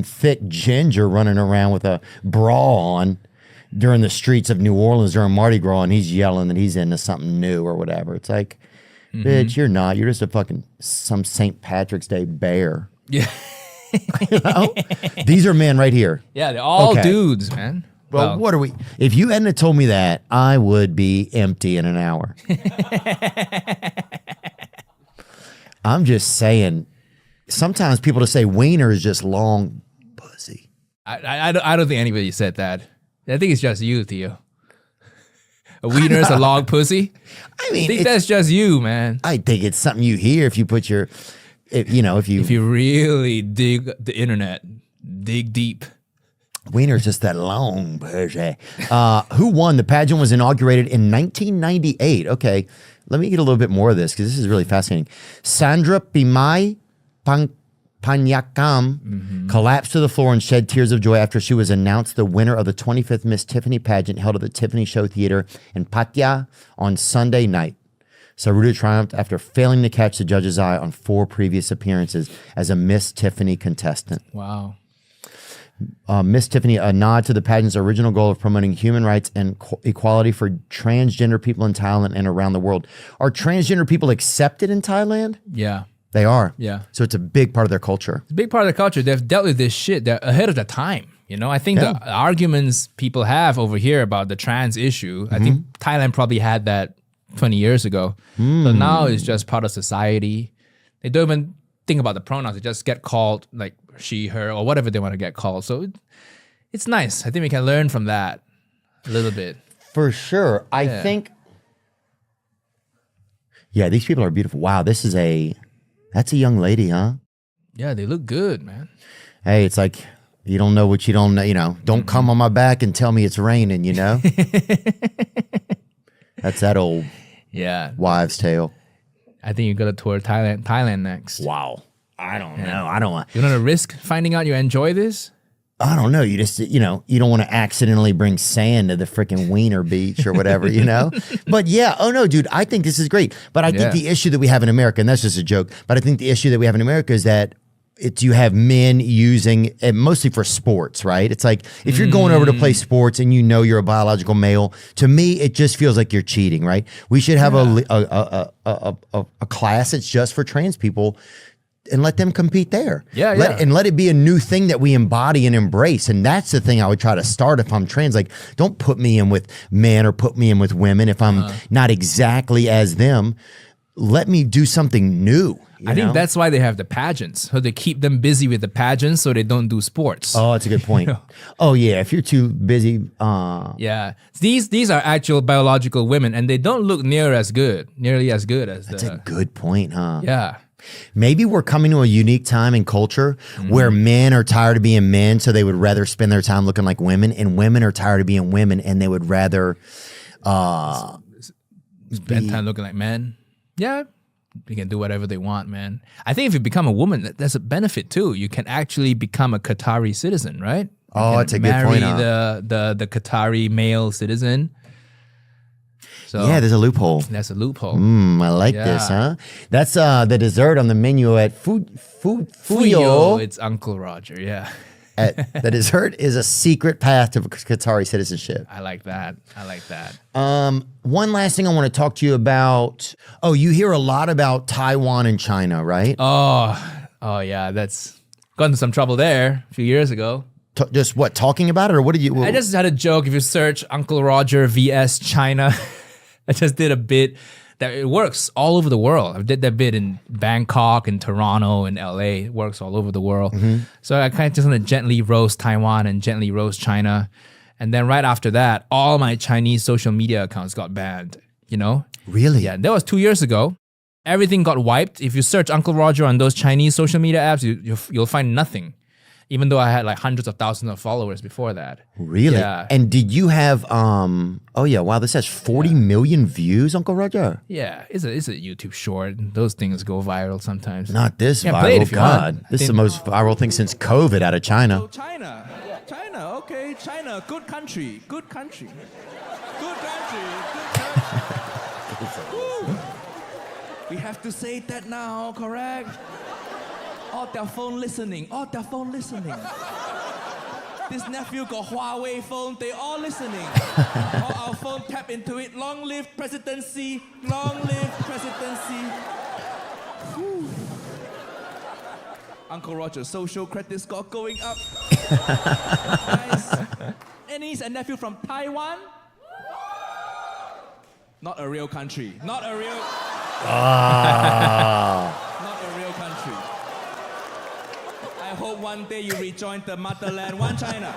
thick ginger running around with a bra on during the streets of New Orleans during Mardi Gras, and he's yelling that he's into something new or whatever. It's like, bitch, you're not. You're just a fucking some St. Patrick's Day bear. Yeah. You know? These are men right here. Yeah, they're all dudes, man. Well, what are we? If you hadn't told me that, I would be empty in an hour. I'm just saying, sometimes people just say wiener is just long pussy. I don't think anybody said that. I think it's just you, Theo. A wiener is a long pussy. I mean, I think that's just you, man. I think it's something you hear if you put your, if you really dig the internet, dig deep. Wiener's just that long pussy. Who won? The pageant was inaugurated in 1998. Okay, let me get a little bit more of this because this is really fascinating. Sandra Pimai Panyakam collapsed to the floor and shed tears of joy after she was announced the winner of the 25th Miss Tiffany pageant held at the Tiffany Show Theater in Pattaya on Sunday night. Saruta triumphed after failing to catch the judge's eye on 4 previous appearances as a Miss Tiffany contestant. Wow. Miss Tiffany, a nod to the pageant's original goal of promoting human rights and equality for transgender people in Thailand and around the world. Are transgender people accepted in Thailand? Yeah. They are. Yeah. So it's a big part of their culture. It's a big part of their culture. They've dealt with this shit. They're ahead of the time. You know, I think the arguments people have over here about the trans issue, I think Thailand probably had that 20 years ago. So now it's just part of society. They don't even think about the pronouns. They just get called like she, her, or whatever they want to get called. So it's nice. I think we can learn from that a little bit. For sure. I think, these people are beautiful. Wow, that's a young lady, huh? Yeah, they look good, man. Hey, it's like, you don't know what you don't know, you know. Don't come on my back and tell me it's raining, you know? That's that old wives' tale. I think you got to tour Thailand next. Wow. I don't know. I don't want. You want to risk finding out you enjoy this? I don't know. You just, you don't want to accidentally bring sand to the freaking Wiener Beach or whatever, you know? But yeah, oh no, dude, I think this is great. But I think the issue that we have in America, and that's just a joke, but I think the issue that we have in America is that you have men using it mostly for sports, right? It's like if you're going over to play sports and you're a biological male, to me, it just feels like you're cheating, right? We should have a class that's just for trans people and let them compete there. And let it be a new thing that we embody and embrace. And that's the thing I would try to start if I'm trans. Like, don't put me in with men or put me in with women if I'm not exactly as them. Let me do something new. I think that's why they have the pageants. So they keep them busy with the pageants so they don't do sports. Oh, that's a good point. Oh, yeah. If you're too busy. Yeah. These are actual biological women and they don't look nearly as good as That's a good point, huh? Yeah. Maybe we're coming to a unique time in culture where men are tired of being men, so they would rather spend their time looking like women, and women are tired of being women, and they would rather spend time looking like men. Yeah, you can do whatever they want, man. I think if you become a woman, there's a benefit too. You can actually become a Qatari citizen, right? Oh, that's a good point. Marry the Qatari male citizen. So yeah, there's a loophole. That's a loophole. I like this, huh? That's the dessert on the menu at Fuyo. It's Uncle Roger, yeah. The dessert is a secret path to Qatari citizenship. I like that. One last thing I want to talk to you about. Oh, you hear a lot about Taiwan and China, right? Oh yeah, that's got into some trouble there a few years ago. Just what, talking about it, or what did you? I just had a joke. If you search Uncle Roger vs China, I just did a bit that it works all over the world. I did that bit in Bangkok, in Toronto, in LA. It works all over the world. So I kind of just want to gently roast Taiwan and gently roast China. And then right after that, all my Chinese social media accounts got banned, you know? Really? Yeah, that was 2 years ago. Everything got wiped. If you search Uncle Roger on those Chinese social media apps, you'll find nothing. Even though I had like hundreds of thousands of followers before that. Really? Yeah. And did you have, oh yeah, wow, this has 40 million views, Uncle Roger? Yeah, it's a YouTube short. Those things go viral sometimes. Not this play it viral, if you God. want. This is the most viral thing since COVID out of China. So China, okay, China, good country. We have to say that now, correct? All their phone listening. All their phone listening. This nephew got Huawei phone. They all listening. All our phone tap into it. Long live presidency. Long live presidency. Whew. Uncle Roger, social credit score going up. Nice. And he's a nephew from Taiwan. Not a real country. Not a real. Not a real country. I hope one day you rejoin the motherland, one China.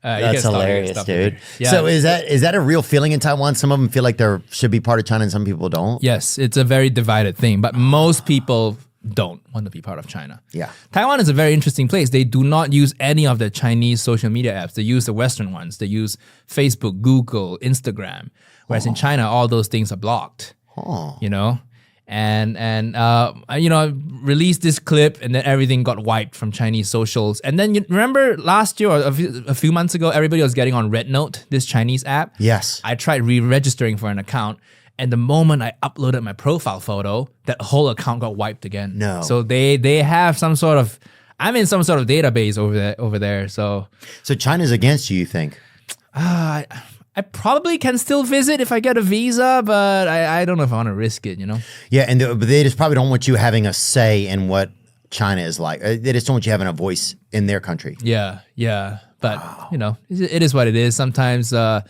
That's hilarious, dude. Yeah. So is that a real feeling in Taiwan? Some of them feel like they should be part of China and some people don't. Yes, it's a very divided thing, but most people don't want to be part of China. Yeah. Taiwan is a very interesting place. They do not use any of the Chinese social media apps. They use the Western ones. They use Facebook, Google, Instagram. Whereas in China, all those things are blocked. You know? And you know, I released this clip and then everything got wiped from Chinese socials. And then you remember last year or a few months ago, everybody was getting on RedNote, this Chinese app. Yes. I tried re-registering for an account. And the moment I uploaded my profile photo, that whole account got wiped again. No. So they have some sort of, I'm in some sort of database over there. So China's against you think? I probably can still visit if I get a visa, but I don't know if I want to risk it, you know? Yeah, and but they just probably don't want you having a say in what China is like. They just don't want you having a voice in their country. Yeah. But, you know, it is what it is. Sometimes I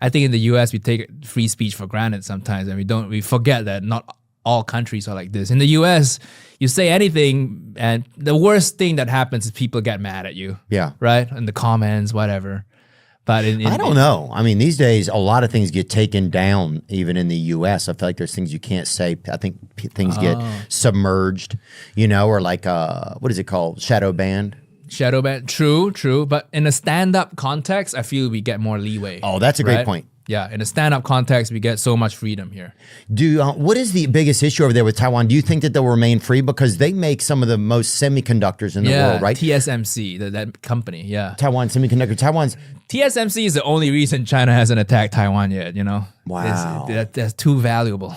think in the US, we take free speech for granted sometimes, and we forget that not all countries are like this. In the US, you say anything, and the worst thing that happens is people get mad at you. Yeah. Right? In the comments, whatever. But I don't know. I mean, these days, a lot of things get taken down, even in the U.S. I feel like there's things you can't say. I think things get submerged, you know, or like, what is it called? Shadow banned. Shadow ban, true. But in a stand-up context, I feel we get more leeway. Oh, that's a great point. Yeah, in a stand-up context, we get so much freedom here. What is the biggest issue over there with Taiwan? Do you think that they'll remain free? Because they make some of the most semiconductors in the world, right? TSMC, that company, yeah. Taiwan Semiconductor. TSMC is the only reason China hasn't attacked Taiwan yet, you know? Wow. That's too valuable.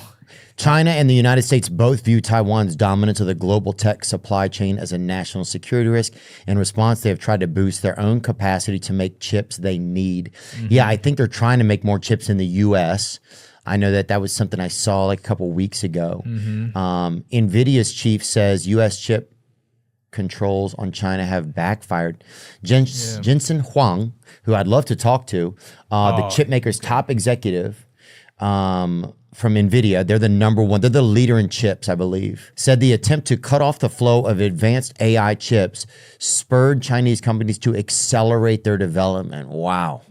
China and the United States both view Taiwan's dominance of the global tech supply chain as a national security risk. In response, they have tried to boost their own capacity to make chips they need. Yeah, I think they're trying to make more chips in the U.S. I know that was something I saw like a couple weeks ago. NVIDIA's chief says U.S. chip controls on China have backfired. Jensen Huang, who I'd love to talk to, the chip maker's top executive, from NVIDIA, they're the number one, they're the leader in chips, I believe, said the attempt to cut off the flow of advanced AI chips spurred Chinese companies to accelerate their development. Wow.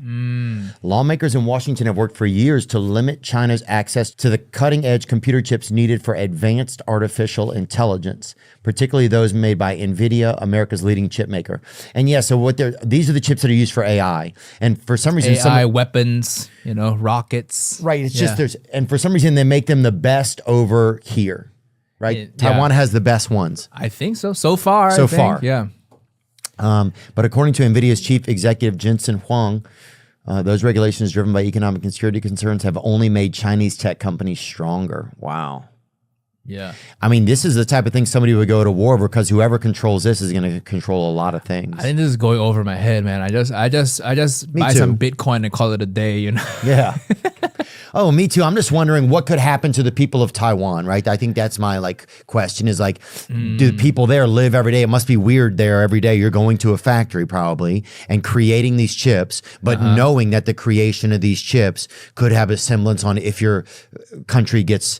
Lawmakers in Washington have worked for years to limit China's access to the cutting-edge computer chips needed for advanced artificial intelligence, particularly those made by NVIDIA, America's leading chip maker. And yeah, so these are the chips that are used for AI. And for some reason, AI weapons, you know, rockets. Right. It's just and for some reason they make them the best over here, right? Taiwan has the best ones. I think so. So far. Yeah. But according to NVIDIA's chief executive, Jensen Huang, those regulations driven by economic and security concerns have only made Chinese tech companies stronger. Wow. Yeah. I mean, this is the type of thing somebody would go to war over because whoever controls this is going to control a lot of things. I think this is going over my head, man. I just buy some Bitcoin and call it a day, you know? Yeah. Oh, me too. I'm just wondering what could happen to the people of Taiwan, right? I think that's my question is do the people there live every day? It must be weird there every day. You're going to a factory probably and creating these chips, but knowing that the creation of these chips could have a semblance on if your country gets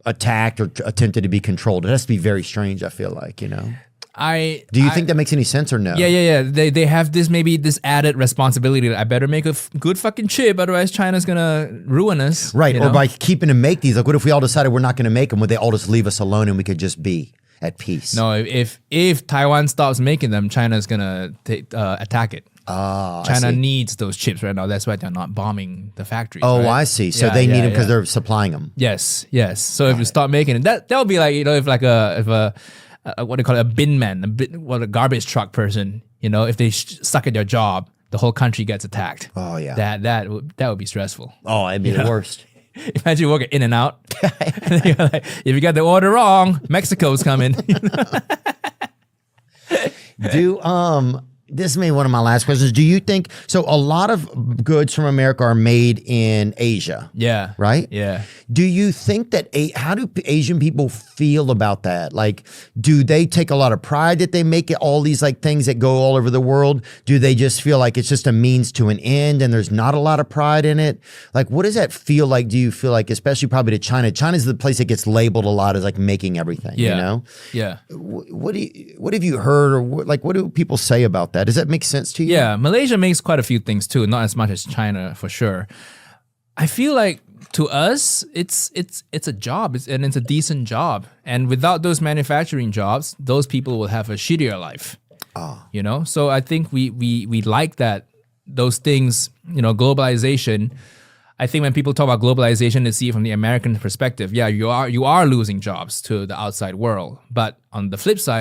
attacked or attempted to be controlled. It has to be very strange, I feel like, you know? Do you think that makes any sense or no? Yeah. They have this added responsibility that I better make a good fucking chip, otherwise China's gonna ruin us. Right, you or know? by keeping them make these, like what if we all decided we're not gonna make them? Would they all just leave us alone and we could just be at peace? No, if Taiwan stops making them, China's gonna attack it. China needs those chips right now. That's why they're not bombing the factories. Oh, right? I see. So they need them because they're supplying them. Yes. So if you stop making it, that'll be like, you know, if a what do you call it, a bin man, a garbage truck person, you know, if they suck at their job, the whole country gets attacked. Oh yeah. That would be stressful. Oh, it'd be the worst. Imagine working in and out. And you're like, if you got the order wrong, Mexico's coming. This may be one of my last questions. Do you think so? A lot of goods from America are made in Asia. Yeah. Right? Yeah. Do you think that how do Asian people feel about that? Like, do they take a lot of pride that they make it all these like things that go all over the world? Do they just feel like it's just a means to an end and there's not a lot of pride in it? Like, what does that feel like? Do you feel like, especially probably to China? China's the place that gets labeled a lot as like making everything. Yeah. You know? Yeah. What have you heard, or what do people say about that? Does that make sense to you? Yeah, Malaysia makes quite a few things too, not as much as China for sure. I feel like to us, it's a job, and it's a decent job. And without those manufacturing jobs, those people will have a shittier life. You know, so I think we like that those things. You know, globalization. I think when people talk about globalization, they see it from the American perspective. Yeah, you are losing jobs to the outside world, but on the flip side.